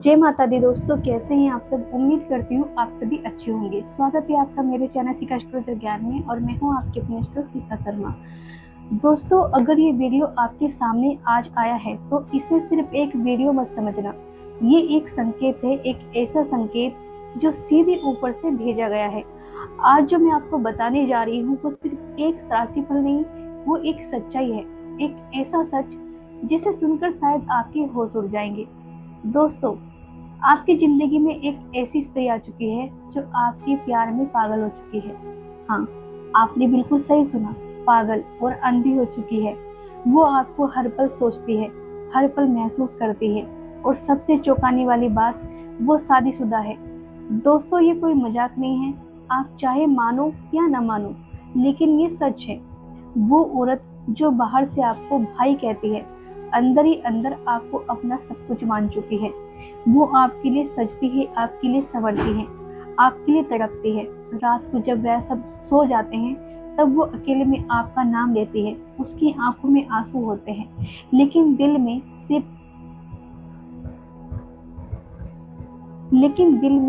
जय माता दी दोस्तों, कैसे हैं आप सब। उम्मीद करती हूँ आप सभी अच्छे होंगे। स्वागत है आपका मेरे चैनल शिखा स्टोरी ज्ञान में और मैं हूँ आपकी अपनी दोस्त शिखा शर्मा। दोस्तों, अगर ये वीडियो आपके सामने आज आया है तो इसे सिर्फ एक वीडियो मत समझना। ये एक संकेत है, एक ऐसा संकेत जो सीधे ऊपर से भेजा गया है। आज जो मैं आपको बताने जा रही हूँ वो सिर्फ एक राशिफल नहीं, वो एक सच्चाई है। एक ऐसा सच जिसे सुनकर शायद आपके होश उड़ जाएंगे। दोस्तों, आपकी जिंदगी में एक ऐसी स्त्री आ चुकी है जो आपके प्यार में पागल हो चुकी है। हाँ, आपने बिल्कुल सही सुना, पागल और अंधी हो चुकी है। वो आपको हर पल सोचती है, हर पल महसूस करती है और सबसे चौंकाने वाली बात, वो शादीशुदा है। दोस्तों, ये कोई मजाक नहीं है। आप चाहे मानो या न मानो, लेकिन ये सच है। वो औरत जो बाहर से आपको भाई कहती है, अंदर ही अंदर आपको अपना सब कुछ मान चुकी है। वो आपके लिए सजती है, आपके लिए संवरती है, आपके लिए तड़पती है। रात को जब वह सब सो जाते हैं तब वो अकेले में आपका नाम लेती है। उसकी आंखों में आंसू होते हैं, लेकिन दिल में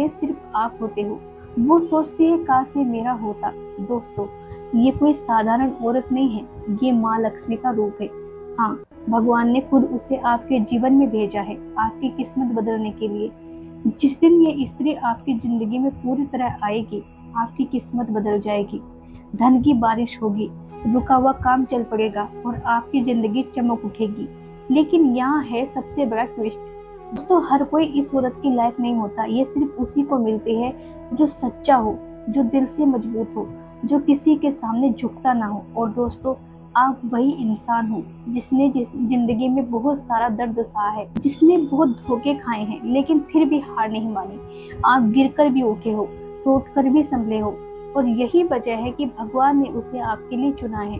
सिर्फ आप होते हो। वो सोचती है काश ये मेरा होता। दोस्तों, ये कोई साधारण औरत नहीं है, ये माँ लक्ष्मी का रूप है। हाँ, भगवान ने खुद उसे आपके जीवन में भेजा है, आपकी किस्मत बदलने के लिए। जिस दिन ये स्त्री आपकी जिंदगी में पूरी तरह आएगी, आपकी किस्मत बदल जाएगी। धन की बारिश होगी, रुका हुआ काम चल पड़ेगा और आपकी जिंदगी चमक उठेगी। लेकिन यहाँ है सबसे बड़ा ट्विस्ट। दोस्तों, हर कोई इस औरत की लायक नहीं होता। ये सिर्फ उसी को मिलती है जो सच्चा हो, जो दिल से मजबूत हो, जो किसी के सामने झुकता ना हो। और दोस्तों, आप वही इंसान हो जिसने जिंदगी में बहुत सारा दर्द सहा है, जिसने बहुत धोखे खाए हैं, लेकिन फिर भी हार नहीं मानी। आप गिरकर भी उठे हो, टूटकर भी संभले हो, और यही वजह है कि भगवान ने उसे आपके लिए चुना है।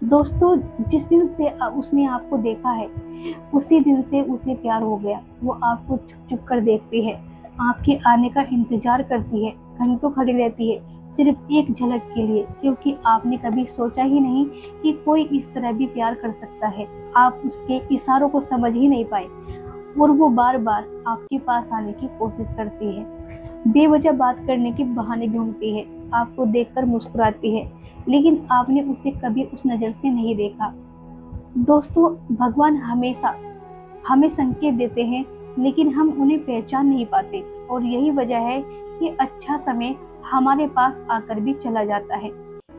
दोस्तों, जिस दिन से उसने आपको देखा है, उसी दिन से उसे प्यार हो गया। वो आपको छुप छुप कर देखती है, आपके आने का इंतजार करती है, घंटों खड़ी रहती है सिर्फ एक झलक के लिए, क्योंकि आपने कभी सोचा ही नहीं कि कोई इस तरह भी प्यार कर सकता है। आप उसके इशारों को समझ ही नहीं पाए और वो बार बार आपके पास आने की कोशिश करती है, बेवजह बात करने के बहाने ढूंढती है, आपको देखकर मुस्कुराती है, लेकिन आपने उसे कभी उस नजर से नहीं देखा। दोस्तों, भगवान हमेशा हमें संकेत देते हैं, लेकिन हम उन्हें पहचान नहीं पाते, और यही वजह है कि अच्छा समय हमारे पास आकर भी चला जाता है।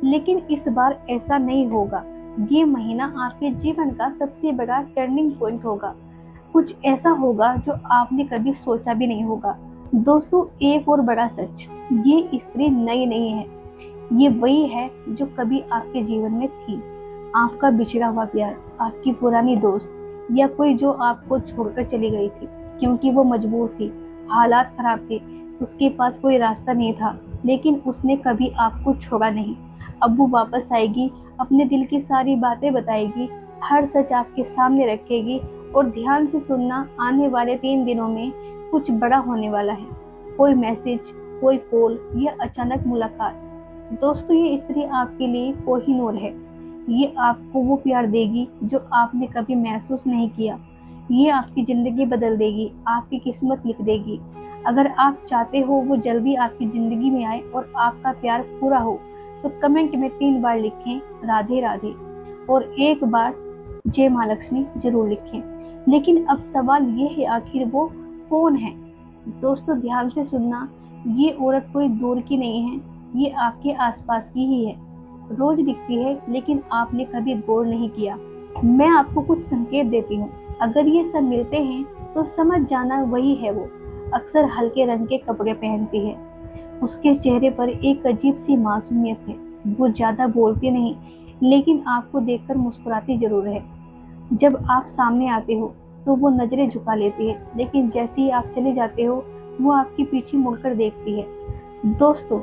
लेकिन इस बार ऐसा नहीं होगा। ये महीना आपके जीवन का सबसे बड़ा टर्निंग पॉइंट होगा। कुछ ऐसा होगा जो आपने कभी सोचा भी नहीं होगा। दोस्तों, एक और बड़ा सच, ये स्त्री नई नहीं है। ये वही है जो कभी आपके जीवन में थी। आपका बिछड़ा हुआ प्यार, आपकी पुरानी दोस्त, या कोई जो आपको छोड़कर चली गई थी क्योंकि वो मजबूर थी, हालात खराब थे, उसके पास कोई रास्ता नहीं था, लेकिन उसने कभी आपको छोड़ा नहीं। अब वो वापस आएगी, अपने दिल की सारी बातें बताएगी, हर सच आपके सामने रखेगी। और ध्यान से सुनना, आने वाले 3 दिनों में कुछ बड़ा होने वाला है। कोई मैसेज, कोई कॉल या अचानक मुलाकात। दोस्तों, ये स्त्री आपके लिए कोहिनूर है। ये आपको वो प्यार देगी जो आपने कभी महसूस नहीं किया। ये आपकी जिंदगी बदल देगी, आपकी किस्मत लिख देगी। अगर आप चाहते हो वो जल्दी आपकी जिंदगी में आए और आपका प्यार पूरा हो, तो कमेंट में 3 बार लिखें राधे राधे, और 1 बार जय माँ लक्ष्मी जरूर लिखें। लेकिन अब सवाल ये है, आखिर वो कौन है। दोस्तों, ध्यान से सुनना, ये औरत कोई दूर की नहीं है, ये आपके आसपास की ही है। रोज दिखती है, लेकिन आपने कभी गौर नहीं किया। मैं आपको कुछ संकेत देती हूँ, अगर ये सब मिलते हैं तो समझ जाना वही है वो। अक्सर हल्के रंग के कपड़े पहनती है, उसके चेहरे पर एक अजीब सी मासूमियत है। वो ज्यादा बोलती नहीं, लेकिन आपको देखकर मुस्कुराती जरूर है। जब आप सामने आते हो तो वो नजरें झुका लेती है, लेकिन जैसे ही आप चले जाते हो वो आपके पीछे मुड़कर देखती है। दोस्तों,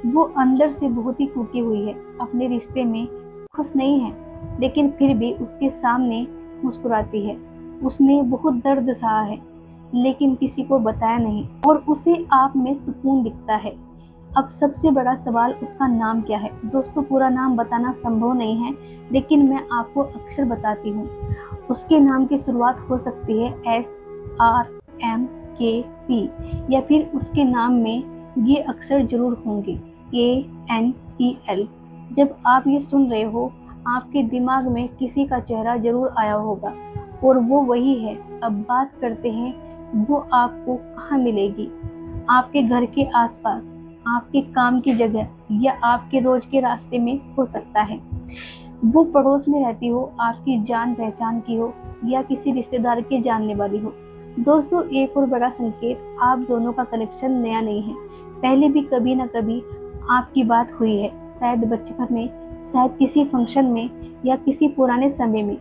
वो अंदर से बहुत ही टूटी हुई है, अपने रिश्ते में खुश नहीं है, लेकिन फिर भी उसके सामने मुस्कुराती है। उसने बहुत दर्द सहा है, लेकिन किसी को बताया नहीं, और उसे आप में सुकून दिखता है। अब सबसे बड़ा सवाल, उसका नाम क्या है। दोस्तों, पूरा नाम बताना संभव नहीं है, लेकिन मैं आपको अक्षर बताती हूँ। उसके नाम की शुरुआत हो सकती है SRM KP या फिर उसके नाम में ये अक्षर जरूर होंगे, ANEL। जब आप ये सुन रहे हो, आपके दिमाग में किसी का चेहरा जरूर आया होगा और वो वही है। अब बात करते हैं, वो आपको कहाँ मिलेगी? आपके घर के आसपास, आपके काम की जगह या आपके रोज के रास्ते में हो सकता है। वो पड़ोस में रहती हो, आपकी जान पहचान की हो या किसी रिश्तेदार के जानने वाली हो। दोस्तों, एक और बड़ा संकेत, आप दोनों का कनेक्शन नया नहीं है। पहले भी कभी ना कभी आपकी बात हुई है, शायद बचपन में, शायद किसी फंक्शन में या किसी पुराने समय में।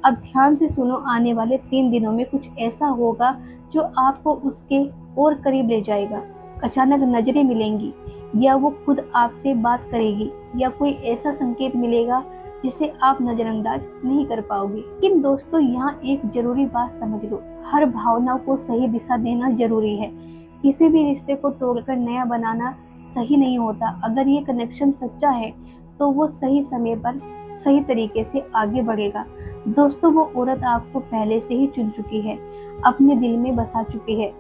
अब ध्यान से सुनो, आने वाले 3 दिनों में कुछ ऐसा होगा जो आपको उसके और करीब ले जाएगा। अचानक नजरें मिलेंगी, या वो खुद आपसे बात करेगी, या कोई ऐसा संकेत मिलेगा जिसे आप नजरअंदाज नहीं कर पाओगे। लेकिन दोस्तों, यहाँ एक जरूरी बात समझ लो, हर भावना को सही दिशा देना जरूरी है। किसी भी रिश्ते को तोड़कर नया बनाना सही नहीं होता। अगर ये कनेक्शन सच्चा है तो वो सही समय पर सही तरीके से आगे बढ़ेगा। दोस्तों, वो औरत आपको पहले से ही चुन चुकी है, अपने दिल में बसा चुकी है।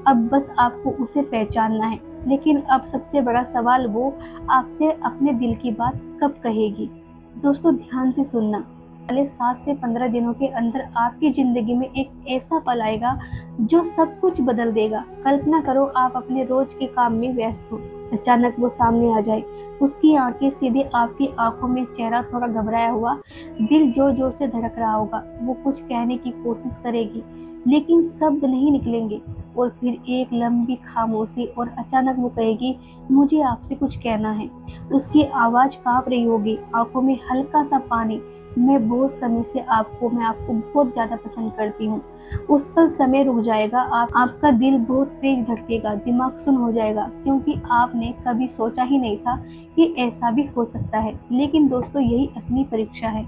अब बस आपको उसे पहचानना है। लेकिन अब सबसे बड़ा सवाल, वो आपसे अपने दिल की बात कब कहेगी? दोस्तों, ध्यान से सुनना, अगले 7 से 15 दिनों के अंदर आपकी जिंदगी में एक ऐसा पल आएगा जो सब कुछ बदल देगा। कल्पना करो, आप अपने रोज के काम में व्यस्त हो, अचानक वो सामने आ जाए। उसकी आंखें सीधे आपकी आंखों में, चेहरा थोड़ा घबराया हुआ, दिल जोर जोर से धड़क रहा होगा। वो कुछ कहने की कोशिश करेगी लेकिन शब्द नहीं निकलेंगे, और फिर एक लंबी खामोशी, और अचानक वो कहेगी, मुझे आपसे कुछ कहना है। उसकी आवाज कांप रही होगी, आंखों में हल्का सा पानी। मैं बहुत समय से मैं आपको बहुत ज्यादा पसंद करती हूँ। उस पल समय रुक जाएगा, आपका दिल बहुत तेज धड़केगा, दिमाग सुन्न हो जाएगा, क्योंकि आपने कभी सोचा ही नहीं था कि ऐसा भी हो सकता है। लेकिन दोस्तों, यही असली परीक्षा है।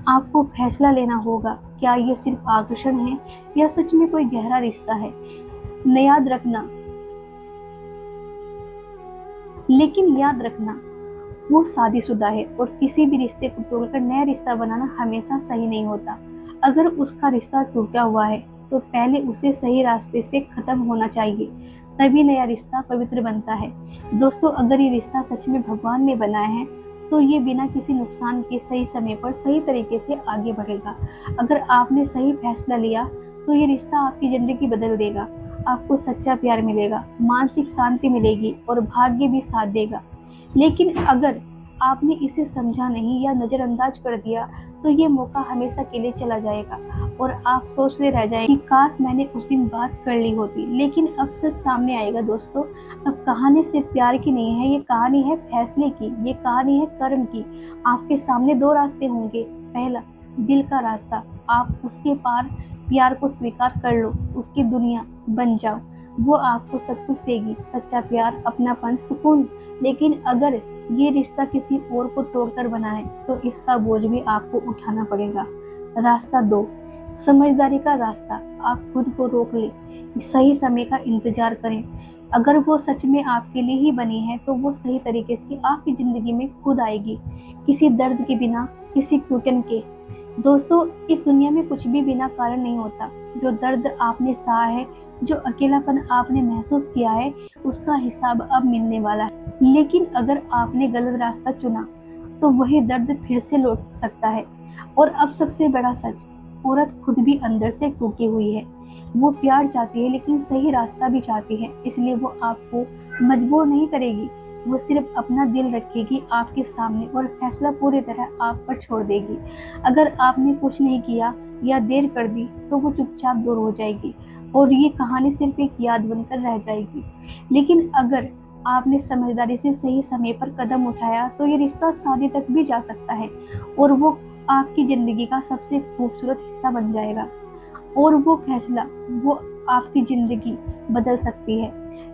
आपको फैसला लेना होगा, क्या ये सिर्फ आकर्षण है या सच में कोई गहरा रिश्ता है। याद रखना, लेकिन याद रखना, वो शादीशुदा है, और किसी भी रिश्ते को तोड़कर नया रिश्ता बनाना हमेशा सही नहीं होता। अगर उसका रिश्ता टूटा हुआ है तो पहले उसे सही रास्ते से खत्म होना चाहिए, तभी नया रिश्ता पवित्र बनता है। दोस्तों, अगर ये रिश्ता सच में भगवान ने बनाया है तो ये बिना किसी नुकसान के सही समय पर सही तरीके से आगे बढ़ेगा। अगर आपने सही फैसला लिया तो ये रिश्ता आपकी जिंदगी बदल देगा। आपको सच्चा प्यार मिलेगा, मानसिक शांति मिलेगी और भाग्य भी साथ देगा। लेकिन अगर आपने इसे समझा नहीं या नजरअंदाज कर दिया तो ये मौका हमेशा के लिए चला जाएगा, और आप सोचते रह जाएंगे कि काश मैंने उस दिन बात कर ली होती। लेकिन अब सच सामने आएगा दोस्तों। अब कहानी सिर्फ प्यार की नहीं है, ये कहानी है फैसले की, ये कहानी है कर्म की। आपके सामने 2 रास्ते होंगे। पहला, दिल का रास्ता, आप उसके पार प्यार को स्वीकार कर लो, उसकी दुनिया बन जाओ। वो आपको सब कुछ देगी, सच्चा प्यार, अपनापन, सुकून। लेकिन अगर ये रिश्ता किसी और को तोड़कर बना है तो इसका बोझ भी आपको उठाना पड़ेगा। रास्ता 2, समझदारी का रास्ता। आप खुद को रोक ले, सही समय का इंतजार करें। अगर वो सच में आपके लिए ही बनी है तो वो सही तरीके से आपकी जिंदगी में खुद आएगी, किसी दर्द के बिना, किसी टूटन के। दोस्तों, इस दुनिया में कुछ भी बिना कारण नहीं होता। जो दर्द आपने सहा है, जो अकेलापन आपने महसूस किया है, उसका हिसाब अब मिलने वाला है। लेकिन अगर आपने गलत रास्ता चुना तो वही दर्द फिर से लौट सकता है। और अब सबसे बड़ा सच, औरत खुद भी अंदर से टूटी हुई है। वो प्यार चाहती है लेकिन सही रास्ता भी चाहती है, इसलिए वो आपको मजबूर नहीं करेगी। वो सिर्फ अपना दिल रखेगी आपके सामने और फैसला पूरी तरह आप पर छोड़ देगी। अगर आपने कुछ नहीं किया या देर कर दी तो वो चुपचाप दूर हो जाएगी और ये कहानी सिर्फ एक याद बनकर रह जाएगी। लेकिन अगर आपने समझदारी से सही समय पर कदम उठाया तो ये रिश्ता शादी तक भी जा सकता है, और वो आपकी जिंदगी का सबसे खूबसूरत हिस्सा बन जाएगा। और वो फैसला, वो आपकी जिंदगी बदल सकती है।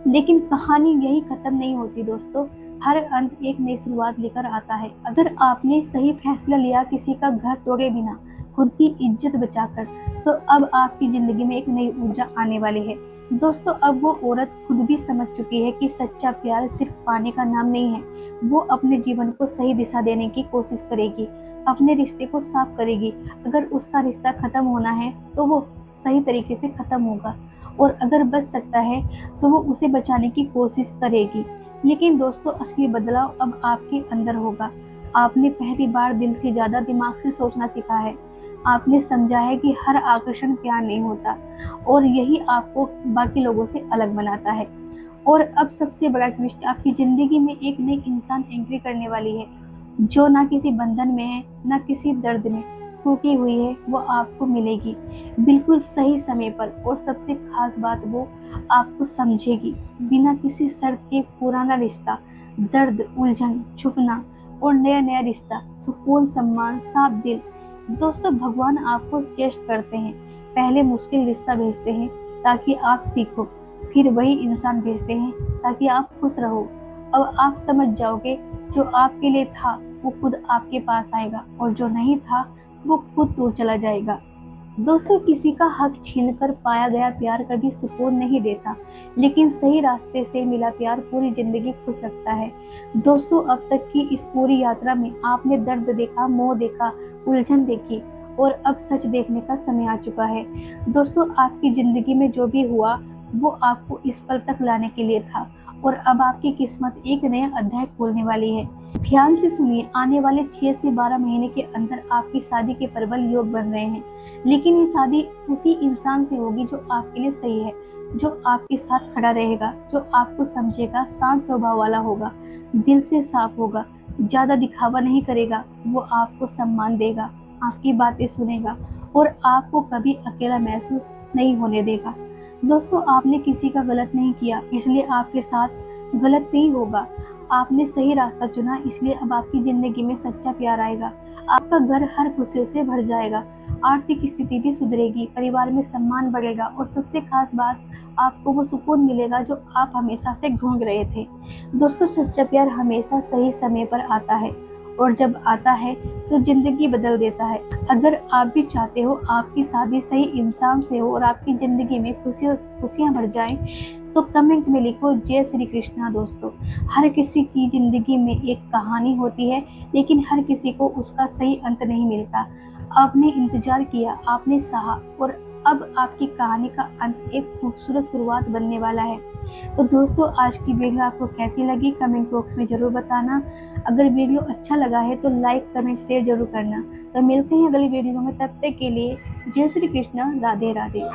लेकिन कहानी यही खत्म नहीं होती दोस्तों। हर अंत एक नई शुरुआत लेकर आता है। अगर आपने सही फैसला लिया, किसी का घर तोड़े बिना, खुद की इज्जत बचाकर, तो अब आपकी जिंदगी में एक नई ऊर्जा आने वाली है। दोस्तों, अब वो औरत खुद भी समझ चुकी है कि सच्चा प्यार सिर्फ पाने का नाम नहीं है। वो अपने जीवन को सही दिशा देने की कोशिश करेगी, अपने रिश्ते को साफ करेगी। अगर उसका रिश्ता खत्म होना है तो वो सही तरीके से खत्म होगा, और अगर बच सकता है तो वो उसे बचाने की कोशिश करेगी। लेकिन दोस्तों, असली बदलाव अब आपके अंदर होगा। आपने पहली बार दिल से ज्यादा दिमाग से सोचना सीखा है। आपने समझा है कि हर आकर्षण प्यार नहीं होता, और यही आपको बाकी लोगों से अलग बनाता है। और अब सबसे बड़ा ट्विस्ट, आपकी जिंदगी में एक नई इंसान एंट्री करने वाली है, जो ना किसी बंधन में है, ना किसी दर्द में टूटी हुई है। वो आपको मिलेगी बिल्कुल सही समय पर, और सबसे खास बात, वो आपको समझेगी बिना किसी शर्त के। पुराना रिश्ता, दर्द, उलझन, छुपना, और नया नया रिश्ता, सुकून, सम्मान, साफ दिल। दोस्तों, भगवान आपको टेस्ट करते हैं। पहले मुश्किल रिश्ता भेजते हैं ताकि आप सीखो, फिर वही इंसान भेजते हैं ताकि आप खुश रहो। अब आप समझ जाओगे, जो आपके लिए था वो खुद आपके पास आएगा, और जो नहीं था वो खुद दूर चला जाएगा। दोस्तों, किसी का हक छीनकर पाया गया प्यार कभी सुकून नहीं देता, लेकिन सही रास्ते से मिला प्यार पूरी जिंदगी खुश रखता है। दोस्तों, अब तक की इस पूरी यात्रा में आपने दर्द देखा, मोह देखा, उलझन देखी, और अब सच देखने का समय आ चुका है। दोस्तों, आपकी जिंदगी में जो भी हुआ वो आपको इस पल तक लाने के लिए था, और अब आपकी किस्मत एक नया अध्याय खोलने वाली है। ध्यान से सुनिए, आने वाले 6 से 12 महीने के अंदर आपकी शादी के प्रबल योग बन रहे हैं। लेकिन ये शादी उसी इंसान से होगी जो आपके लिए सही है, जो आपके साथ खड़ा रहेगा, जो आपको समझेगा, शांत स्वभाव वाला होगा, दिल से साफ होगा, ज्यादा दिखावा नहीं करेगा। वो आपको सम्मान देगा, आपकी बातें सुनेगा, और आपको कभी अकेला महसूस नहीं होने देगा। दोस्तों, आपने किसी का गलत नहीं किया, इसलिए आपके साथ गलत नहीं होगा। आपने सही रास्ता चुना, इसलिए अब आपकी जिंदगी में सच्चा प्यार आएगा। आपका घर हर खुशियों से भर जाएगा, आर्थिक स्थिति भी सुधरेगी, परिवार में सम्मान बढ़ेगा, और सबसे खास बात, आपको वो सुकून मिलेगा जो आप हमेशा से ढूंढ रहे थे। दोस्तों, सच्चा प्यार हमेशा सही समय पर आता है, और जब आता है तो जिंदगी बदल देता है। अगर आप भी चाहते हो आपकी शादी सही इंसान से हो और आपकी जिंदगी में खुशियां भर जाएं, तो कमेंट में लिखो जय श्री कृष्णा। दोस्तों, हर किसी की जिंदगी में एक कहानी होती है, लेकिन हर किसी को उसका सही अंत नहीं मिलता। आपने इंतजार किया, आपने सहा, और अब आपकी कहानी का अंत एक खूबसूरत शुरुआत बनने वाला है। तो दोस्तों, आज की वीडियो आपको कैसी लगी कमेंट बॉक्स में जरूर बताना। अगर वीडियो अच्छा लगा है तो लाइक, कमेंट, शेयर जरूर करना। तो मिलते हैं अगली वीडियो में, तब तक के लिए जय श्री कृष्ण, राधे राधे।